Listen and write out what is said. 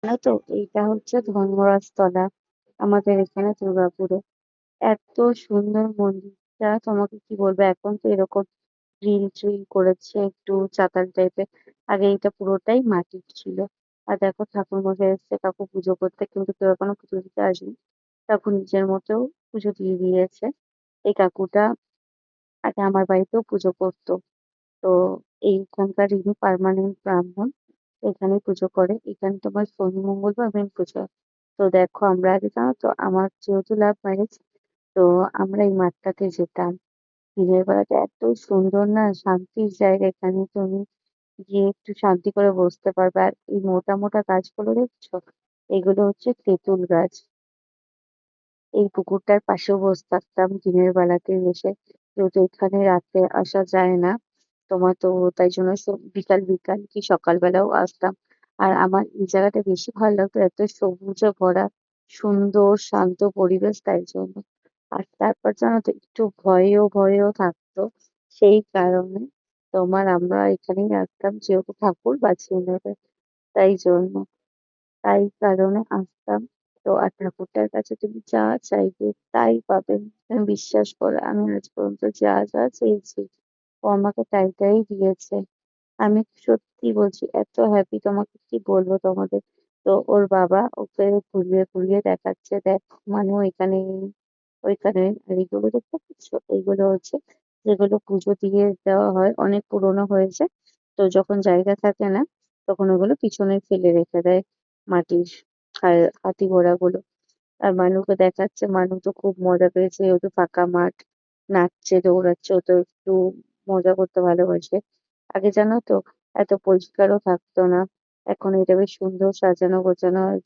জানো তো, এইটা হচ্ছে ধর্মরাজ তলা আমাদের এখানে দুর্গাপুরে। এত সুন্দর মন্দিরটা, তোমাকে কি বলবো। এখন তো এরকম গ্রিল ট্রিল করেছে একটু চাতাল টাইপের। আগে এটা পুরোটাই মাটির ছিল। আর দেখো, ঠাকুর মশাই এসছে কাকু পুজো করতে, কিন্তু কেউ এখনো পুজো দিতে আসেনি। কাকু নিজের মতো পুজো দিয়ে দিয়েছে। এই কাকুটা আগে আমার বাড়িতেও পুজো করতো। তো এইখানকার ইনি পার্মানেন্ট ব্রাহ্মণ। এখানে পুজো করে। এখানে তোমার শনি মঙ্গলবার মেন পুজো হয়। তো দেখো, আমরা আগে জানো তো, আমার যেহেতু লাভ ম্যারেজ, তো আমরা এই মাঠটাতে যেতাম। দিনের বেলাটা এত সুন্দর না, শান্তির জায়গা। এখানে তুমি গিয়ে একটু শান্তি করে বসতে পারবে। আর এই মোটা মোটা গাছগুলো দেখছো, এগুলো হচ্ছে তেঁতুল গাছ। এই পুকুরটার পাশেও বসে থাকতাম দিনের বেলাতে এসে, যেহেতু এখানে রাতে আসা যায় না তোমার, তো তাই জন্য বিকাল বিকাল কি সকাল বেলাও আসতাম। আর আমার এই জায়গাটা বেশি ভালো লাগতো, এত সবুজে ভরা সুন্দর শান্ত পরিবেশ, তাই জন্য। আর তারপর জানো তো, একটু ভয়েও ভয়েও থাকতো। সেই কারণে তোমার আমরা এখানেই আসতাম, যেহেতু ঠাকুর বাঁচিয়ে নেবে, তাই জন্য। তাই কারণে আসতাম। তো আর ঠাকুরটার কাছে তুমি যা চাইবে তাই পাবে। তুমি বিশ্বাস করো, আমি আজ পর্যন্ত যা যা চেয়েছি ও আমাকে তাই তাই দিয়েছে। আমি সত্যি বলছি, এত হ্যাপি, তোমাকে কি বলবো তোমাদের। তো ওর বাবা ওকে ঘুরিয়ে ঘুরিয়ে দেখাচ্ছে, দেখ মানু এখানে এই, ওইখানে এই। আর এগুলো দেখতে পাচ্ছ, এইগুলো হচ্ছে যেগুলো পুজো দিয়ে দেওয়া হয়, অনেক পুরোনো হয়েছে। তো যখন জায়গা থাকে না, তখন ওগুলো পিছনে ফেলে রেখে দেয় মাটির হাতি ঘোড়া গুলো। আর মানুকে দেখাচ্ছে, মানু তো খুব মজা পেয়েছে, যেহেতু ফাঁকা মাঠ, নাচছে দৌড়াচ্ছে, ও তো একটু মজা করতে ভালোবাসে। আগে জানো তো, এত পরিষ্কারও থাকতো না। এখন এটা বেশ সুন্দর সাজানো গোছানো হয়েছে।